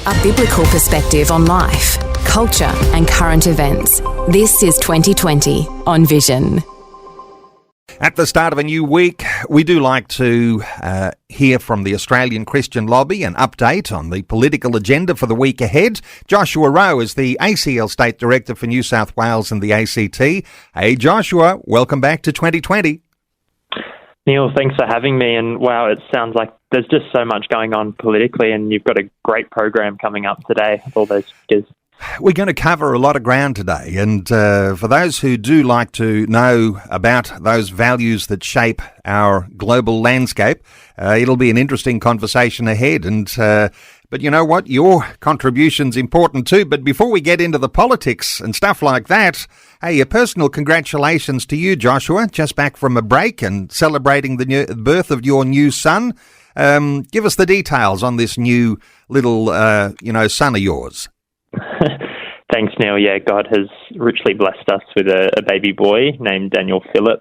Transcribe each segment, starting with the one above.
A biblical perspective on life, culture and current events. This is 2020 on Vision. At the start of a new week, we do like to hear from the Australian Christian Lobby, an update on the political agenda for the week ahead. Joshua Rowe is the ACL State Director for New South Wales and the ACT. Hey Joshua, welcome back to 2020. Neil, thanks for having me. And wow, it sounds like there's just so much going on politically, and you've got a great program coming up today with all those figures. We're going to cover a lot of ground today, and for those who do like to know about those values that shape our global landscape, it'll be an interesting conversation ahead. And but you know what? Your contribution's important too. But before we get into the politics and stuff like that, hey, a personal congratulations to you, Joshua, just back from a break and celebrating the birth of your new son. Give us the details on this new little, son of yours. Thanks, Neil. Yeah, God has richly blessed us with a baby boy named Daniel Phillip.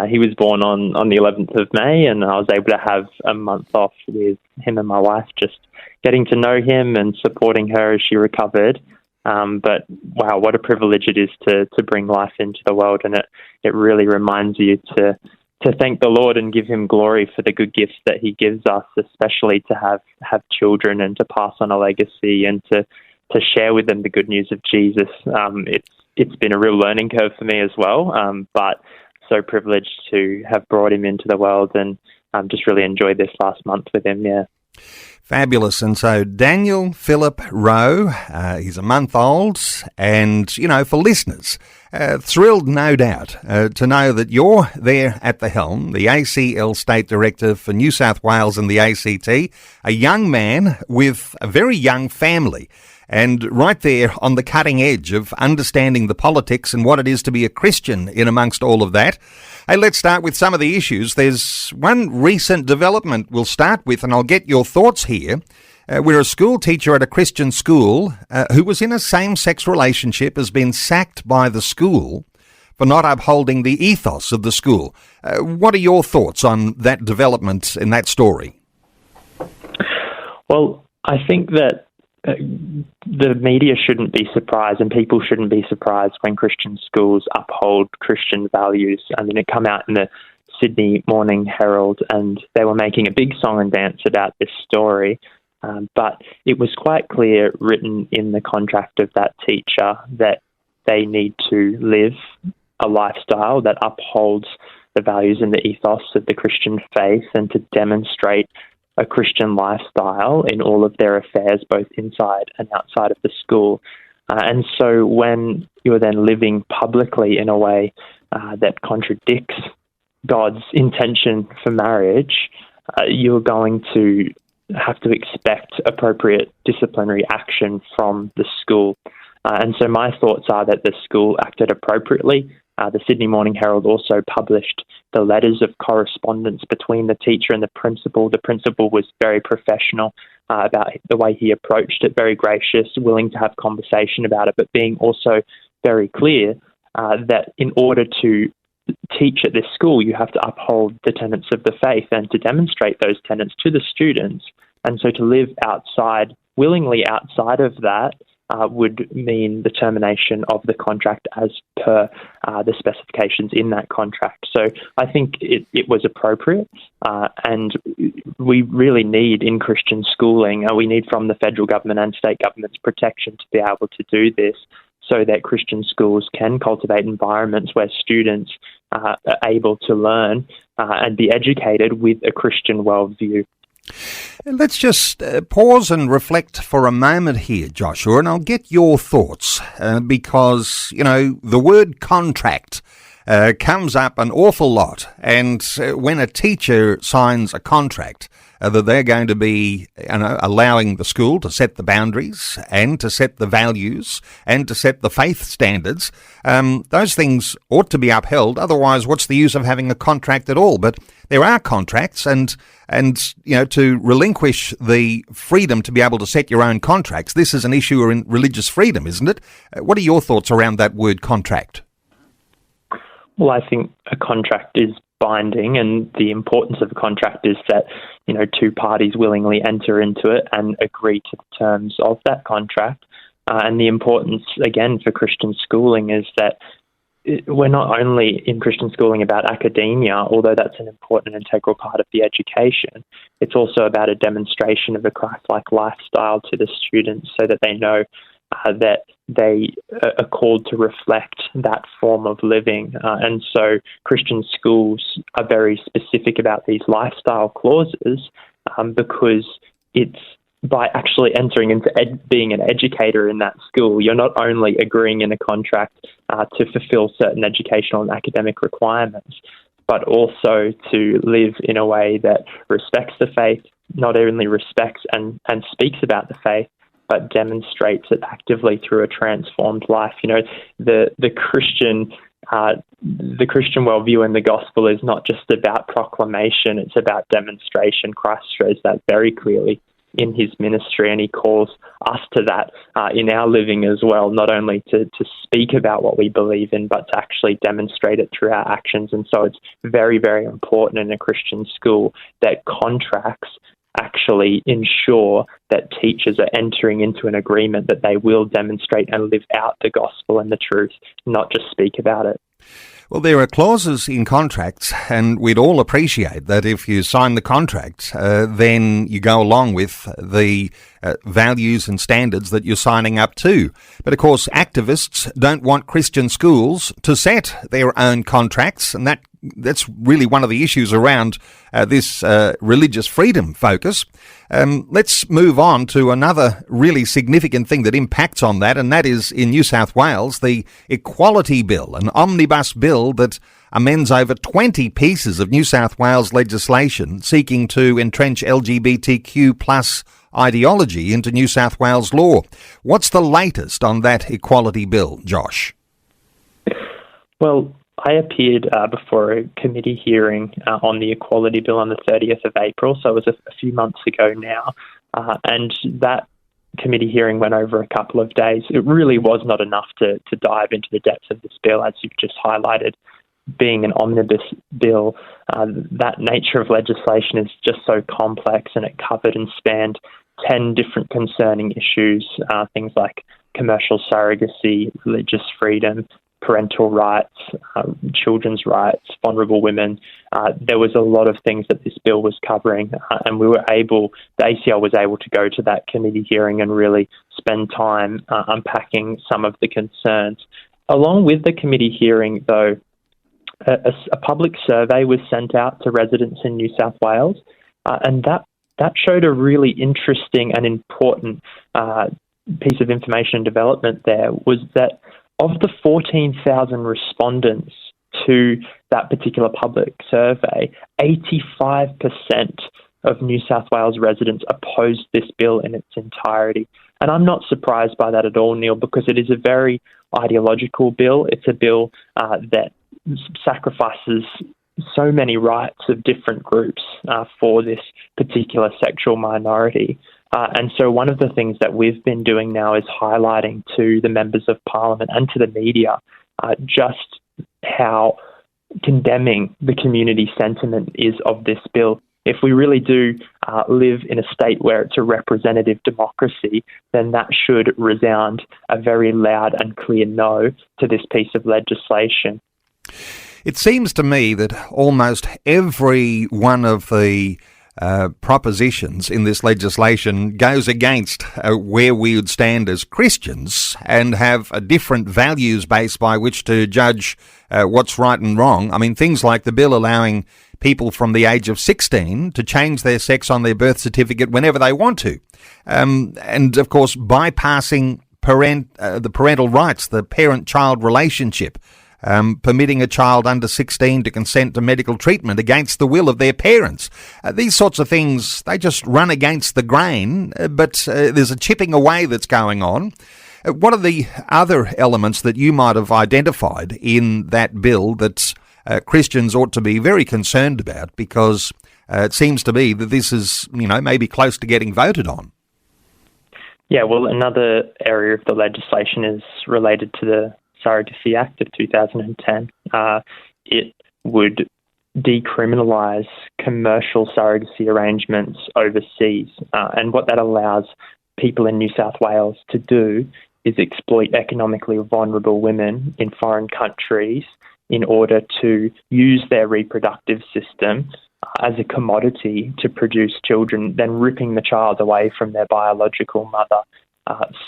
He was born on the 11th of May, and I was able to have a month off with him and my wife, just getting to know him and supporting her as she recovered. But wow, what a privilege it is to bring life into the world, and it really reminds you to thank the Lord and give him glory for the good gifts that he gives us, especially to have children and to pass on a legacy and to share with them the good news of Jesus. It's been a real learning curve for me as well, but so privileged to have brought him into the world and just really enjoyed this last month with him, yeah. Fabulous. And so Daniel Phillip Rowe, he's a month old, and, for listeners, thrilled, no doubt, to know that you're there at the helm, the ACL State Director for New South Wales and the ACT, a young man with a very young family, and right there on the cutting edge of understanding the politics and what it is to be a Christian in amongst all of that. Hey, let's start with some of the issues. There's one recent development we'll start with, and I'll get your thoughts here. Where a school teacher at a Christian school who was in a same-sex relationship has been sacked by the school for not upholding the ethos of the school. What are your thoughts on that development in that story? Well, I think that the media shouldn't be surprised, and people shouldn't be surprised when Christian schools uphold Christian values. I mean, it came out in the Sydney Morning Herald, and they were making a big song and dance about this story. But it was quite clear, written in the contract of that teacher, that they need to live a lifestyle that upholds the values and the ethos of the Christian faith, and to demonstrate a Christian lifestyle in all of their affairs, both inside and outside of the school. And so when you're then living publicly in a way that contradicts God's intention for marriage, you're going to have to expect appropriate disciplinary action from the school. And so my thoughts are that the school acted appropriately. The Sydney Morning Herald also published the letters of correspondence between the teacher and the principal. The principal was very professional about the way he approached it, very gracious, willing to have conversation about it, but being also very clear that in order to teach at this school, you have to uphold the tenets of the faith and to demonstrate those tenets to the students. And so to live willingly outside of that, would mean the termination of the contract as per the specifications in that contract. So I think it was appropriate, and we really need in Christian schooling, we need from the federal government and state governments protection to be able to do this, so that Christian schools can cultivate environments where students are able to learn and be educated with a Christian worldview. Let's just pause and reflect for a moment here, Joshua, and I'll get your thoughts because, the word contract comes up an awful lot. And when a teacher signs a contract, that they're going to be allowing the school to set the boundaries and to set the values and to set the faith standards, those things ought to be upheld. Otherwise, what's the use of having a contract at all? But there are contracts, and to relinquish the freedom to be able to set your own contracts, this is an issue in religious freedom, isn't it? What are your thoughts around that word contract? Well, I think a contract is binding, and the importance of a contract is that, two parties willingly enter into it and agree to the terms of that contract. And the importance, again, for Christian schooling is that we're not only in Christian schooling about academia, although that's an important and integral part of the education. It's also about a demonstration of a Christ-like lifestyle to the students so that they know that they are called to reflect that form of living. And so Christian schools are very specific about these lifestyle clauses because it's by actually entering into being an educator in that school, you're not only agreeing in a contract to fulfill certain educational and academic requirements, but also to live in a way that respects the faith, not only respects and speaks about the faith, but demonstrates it actively through a transformed life. The Christian worldview in the gospel is not just about proclamation, it's about demonstration. Christ shows that very clearly in his ministry, and he calls us to that in our living as well, not only to speak about what we believe in, but to actually demonstrate it through our actions. And so it's very, very important in a Christian school that contracts actually ensure that teachers are entering into an agreement that they will demonstrate and live out the gospel and the truth, not just speak about it. Well, there are clauses in contracts, and we'd all appreciate that if you sign the contract, then you go along with the values and standards that you're signing up to. But of course, activists don't want Christian schools to set their own contracts, and that's really one of the issues around this religious freedom focus. Let's move on to another really significant thing that impacts on that, and that is in New South Wales, the Equality Bill, an omnibus bill that amends over 20 pieces of New South Wales legislation seeking to entrench LGBTQ plus ideology into New South Wales law. What's the latest on that Equality Bill, Josh? Well, I appeared before a committee hearing on the Equality Bill on the 30th of April, so it was a few months ago now, and that committee hearing went over a couple of days. It really was not enough to dive into the depths of this bill, as you've just highlighted. Being an omnibus bill, that nature of legislation is just so complex, and it covered and spanned 10 different concerning issues, things like commercial surrogacy, religious freedom, parental rights, children's rights, vulnerable women. There was a lot of things that this bill was covering, and the ACL was able to go to that committee hearing and really spend time unpacking some of the concerns. Along with the committee hearing, though, a public survey was sent out to residents in New South Wales, and that showed a really interesting and important piece of information and development there, was that of the 14,000 respondents to that particular public survey, 85% of New South Wales residents opposed this bill in its entirety. And I'm not surprised by that at all, Neil, because it is a very ideological bill. It's a bill that sacrifices so many rights of different groups for this particular sexual minority. And so one of the things that we've been doing now is highlighting to the members of Parliament and to the media just how condemning the community sentiment is of this bill. If we really do live in a state where it's a representative democracy, then that should resound a very loud and clear no to this piece of legislation. It seems to me that almost every one of the propositions in this legislation goes against where we would stand as Christians and have a different values base by which to judge what's right and wrong. I mean, things like the bill allowing people from the age of 16 to change their sex on their birth certificate whenever they want to. And, of course, bypassing the parental rights, the parent-child relationship, permitting a child under 16 to consent to medical treatment against the will of their parents. These sorts of things, they just run against the grain, but there's a chipping away that's going on. What are the other elements that you might have identified in that bill that Christians ought to be very concerned about, because it seems to me that this is, maybe close to getting voted on? Yeah, well, another area of the legislation is related to the Surrogacy Act of 2010. It would decriminalise commercial surrogacy arrangements overseas. And what that allows people in New South Wales to do is exploit economically vulnerable women in foreign countries in order to use their reproductive system as a commodity to produce children, then ripping the child away from their biological mother.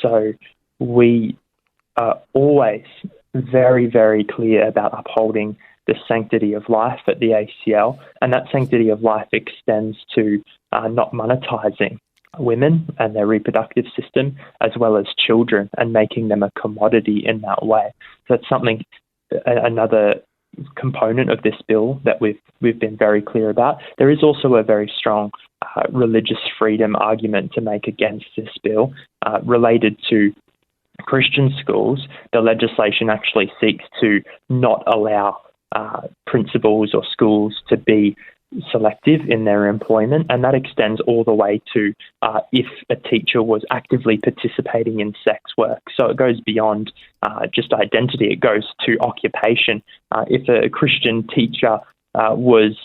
So we are always very, very clear about upholding the sanctity of life at the ACL, and that sanctity of life extends to not monetising women and their reproductive system, as well as children, and making them a commodity in that way. So it's something, another component of this bill that we've been very clear about. There is also a very strong religious freedom argument to make against this bill related to Christian schools. The legislation actually seeks to not allow principals or schools to be selective in their employment, and that extends all the way to if a teacher was actively participating in sex work. So it goes beyond just identity, it goes to occupation. If a Christian teacher was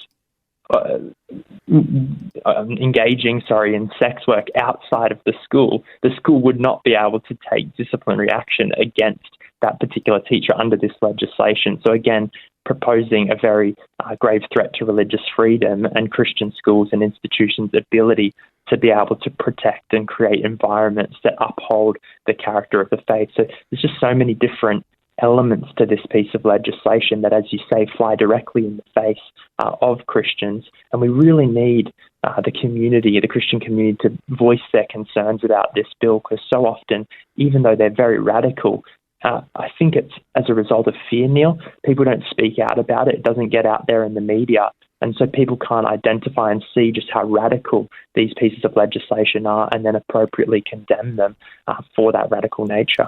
engaging in sex work outside of the school would not be able to take disciplinary action against that particular teacher under this legislation. So again, proposing a very grave threat to religious freedom and Christian schools and institutions' ability to be able to protect and create environments that uphold the character of the faith. So there's just so many different elements to this piece of legislation that, as you say, fly directly in the face of Christians. And we really need the Christian community, to voice their concerns about this bill, because so often, even though they're very radical, I think it's as a result of fear, Neil. People don't speak out about it. It doesn't get out there in the media. And so people can't identify and see just how radical these pieces of legislation are, and then appropriately condemn them for that radical nature.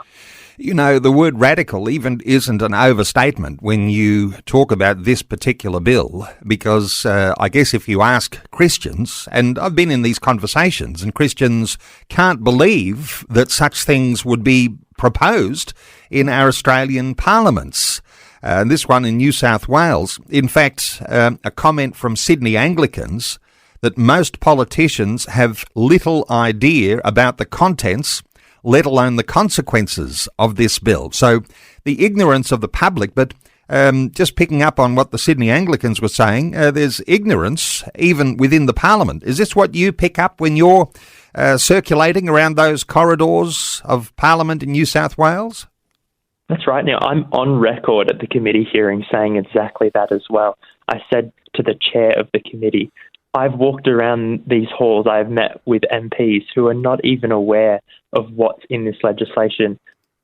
You know, the word radical even isn't an overstatement when you talk about this particular bill, because I guess if you ask Christians, and I've been in these conversations, and Christians can't believe that such things would be proposed in our Australian parliaments. And this one in New South Wales. In fact, a comment from Sydney Anglicans that most politicians have little idea about the contents, let alone the consequences of this bill. So the ignorance of the public, but just picking up on what the Sydney Anglicans were saying, there's ignorance even within the parliament. Is this what you pick up when you're circulating around those corridors of parliament in New South Wales? That's right. Now, I'm on record at the committee hearing saying exactly that as well. I said to the chair of the committee, I've walked around these halls, I've met with MPs who are not even aware of what's in this legislation.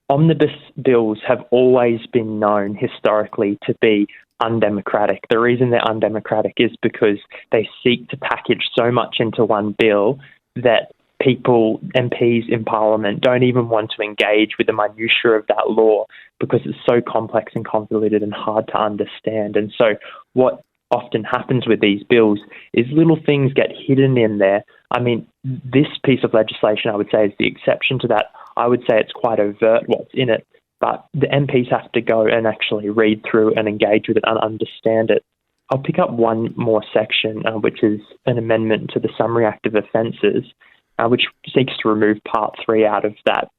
Omnibus bills have always been known historically to be undemocratic. The reason they're undemocratic is because they seek to package so much into one bill that MPs in Parliament don't even want to engage with the minutiae of that law because it's so complex and convoluted and hard to understand. And so what often happens with these bills is little things get hidden in there. I mean, this piece of legislation, I would say, is the exception to that. I would say it's quite overt what's in it, but the MPs have to go and actually read through and engage with it and understand it. I'll pick up one more section, which is an amendment to the Summary Act of Offences, which seeks to remove Part 3 out of that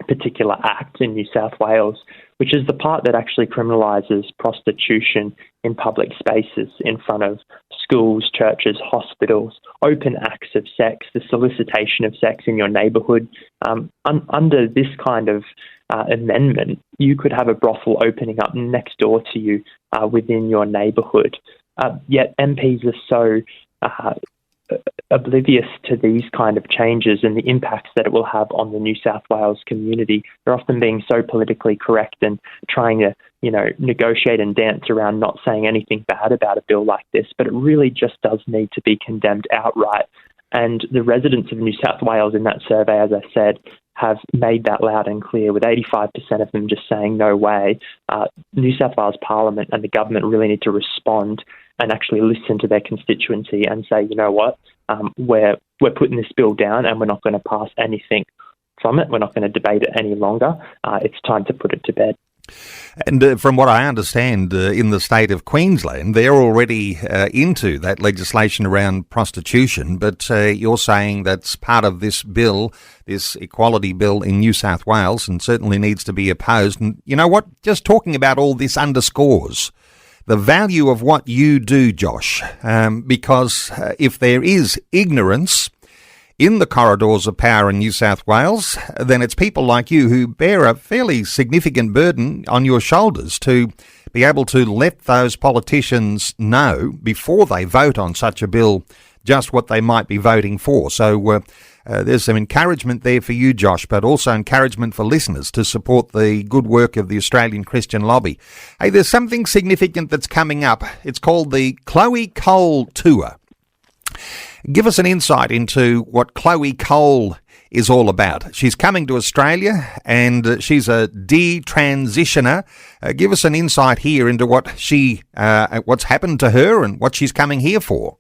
particular act in New South Wales, which is the part that actually criminalises prostitution in public spaces in front of schools, churches, hospitals, open acts of sex, the solicitation of sex in your neighbourhood. Under this kind of amendment, you could have a brothel opening up next door to you within your neighbourhood. Yet MPs are so oblivious to these kind of changes and the impacts that it will have on the New South Wales community. They're often being so politically correct and trying to, negotiate and dance around not saying anything bad about a bill like this, but it really just does need to be condemned outright. And the residents of New South Wales in that survey, as I said, have made that loud and clear, with 85% of them just saying no way. New South Wales Parliament and the government really need to respond and actually listen to their constituency and say, you know what, we're putting this bill down and we're not going to pass anything from it. We're not going to debate it any longer. It's time to put it to bed. And from what I understand, in the state of Queensland, they're already into that legislation around prostitution, but you're saying that's part of this bill, this equality bill in New South Wales, and certainly needs to be opposed. And you know what? Just talking about all this underscores the value of what you do, Josh, because if there is ignorance in the corridors of power in New South Wales, then it's people like you who bear a fairly significant burden on your shoulders to be able to let those politicians know before they vote on such a bill just what they might be voting for. So there's some encouragement there for you, Josh, but also encouragement for listeners to support the good work of the Australian Christian Lobby. Hey, there's something significant that's coming up. It's called the Chloe Cole Tour. Give us an insight into what Chloe Cole is all about. She's coming to Australia and she's a detransitioner. Give us an insight here into what what's happened to her and what she's coming here for.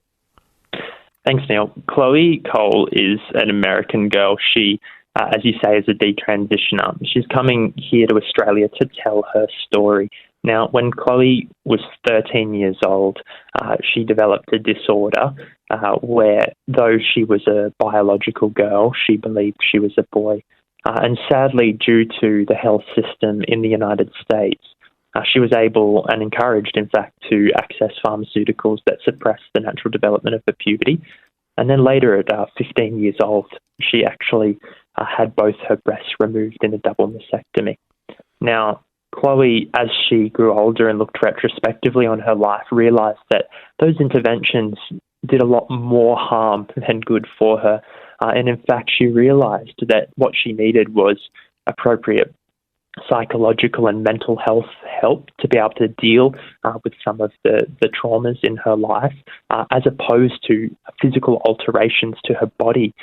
Thanks, Neil. Chloe Cole is an American girl. She, as you say, is a detransitioner. She's coming here to Australia to tell her story. Now, when Chloe was 13 years old, she developed a disorder where, though she was a biological girl, she believed she was a boy. And sadly, due to the health system in the United States, she was able and encouraged, in fact, to access pharmaceuticals that suppress the natural development of her puberty. And then later, at 15 years old, she actually had both her breasts removed in a double mastectomy. Now, Chloe, as she grew older and looked retrospectively on her life, realised that those interventions did a lot more harm than good for her. And in fact, she realised that what she needed was appropriate psychological and mental health help to be able to deal with some of the traumas in her life, as opposed to physical alterations to her body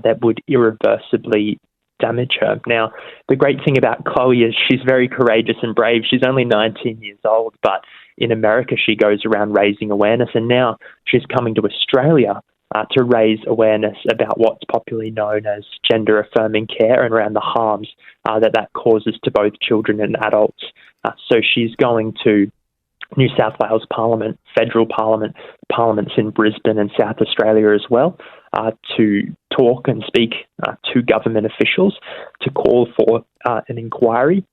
that would irreversibly damage her. Now, the great thing about Chloe is she's very courageous and brave. She's only 19 years old, but in America she goes around raising awareness, and now she's coming to Australia to raise awareness about what's popularly known as gender-affirming care and around the harms that causes to both children and adults. So she's going to New South Wales Parliament, Federal Parliament, parliaments in Brisbane and South Australia as well, to talk and speak to government officials to call for an inquiry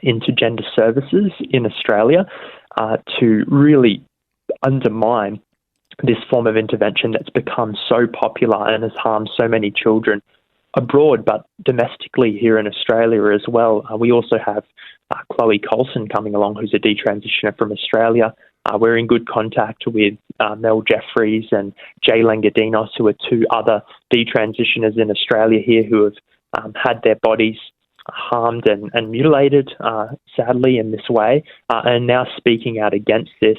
into gender services in Australia to really undermine this form of intervention that's become so popular and has harmed so many children abroad, but domestically here in Australia as well. We also have Chloe Colson coming along, who's a detransitioner from Australia. We're in good contact with Mel Jeffries and Jay Langadinos, who are two other detransitioners in Australia here who have had their bodies harmed and mutilated, sadly, in this way, and now speaking out against this,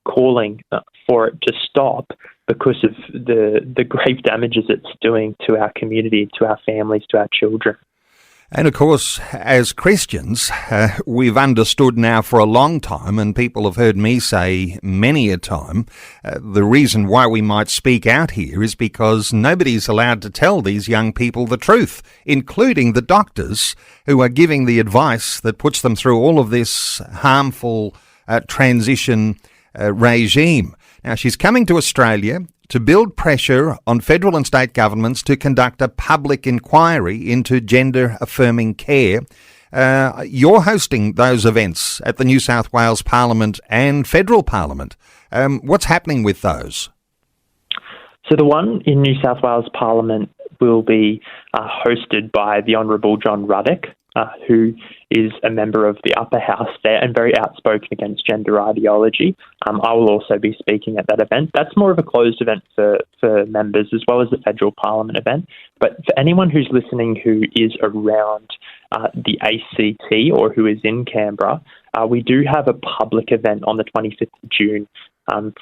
calling for it to stop because of the grave damages it's doing to our community, to our families, to our children. And of course, as Christians, we've understood now for a long time, and people have heard me say many a time, the reason why we might speak out here is because nobody's allowed to tell these young people the truth, including the doctors who are giving the advice that puts them through all of this harmful transition regime. Now, she's coming to Australia to build pressure on federal and state governments to conduct a public inquiry into gender-affirming care. You're hosting those events at the New South Wales Parliament and Federal Parliament. What's happening with those? So the one in New South Wales Parliament will be hosted by the Honourable John Ruddock, who is a member of the upper house there and very outspoken against gender ideology. I will also be speaking at that event. That's more of a closed event for members as well as the federal parliament event. But for anyone who's listening who is around the ACT or who is in Canberra, we do have a public event on the 25th of June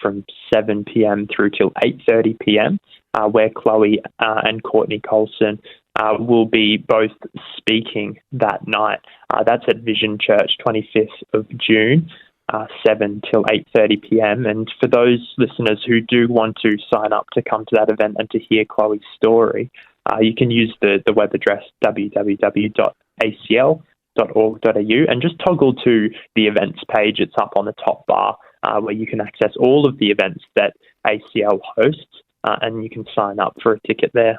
from 7 p.m. through till 8:30 p.m. Where Chloe and Courtney Colson will be both speaking that night. That's at Vision Church, 25th of June, 7 till 8:30 p.m. And for those listeners who do want to sign up to come to that event and to hear Chloe's story, you can use the web address www.acl.org.au vision.org.au and just toggle to the events page. It's up on the top bar where you can access all of the events that ACL hosts and you can sign up for a ticket there.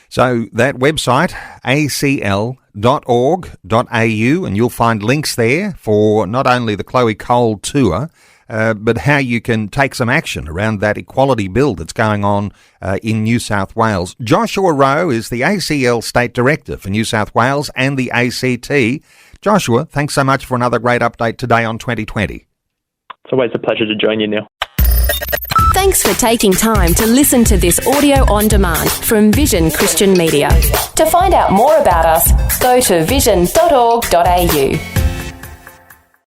So that website, acl.org.au, and you'll find links there for not only the Chloe Cole tour, but how you can take some action around that equality bill that's going on in New South Wales. Joshua Rowe is the ACL State Director for New South Wales and the ACT. Joshua, thanks so much for another great update today on 2020. It's always a pleasure to join you, Neil. Thanks for taking time to listen to this audio on demand from Vision Christian Media. To find out more about us, go to vision.org.au.